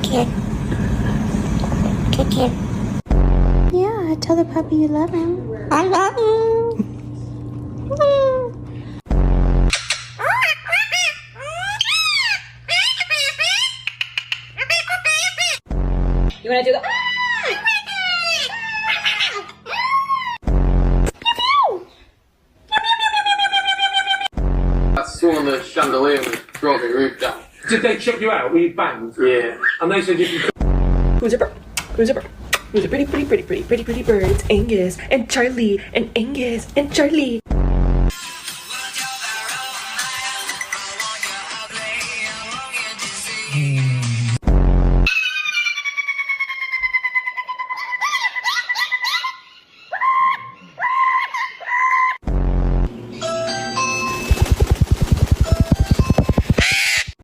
Kid. Kid. Yeah, tell the puppy you love him. I love him. You wanna do the I saw on the chandelier was dropping roof down. Did they check you out? Were you banged? Yeah. And they said you can. Who's a bird? Who's a bird? Who's a pretty bird? It's Angus and Charlie and Angus and Charlie. Hey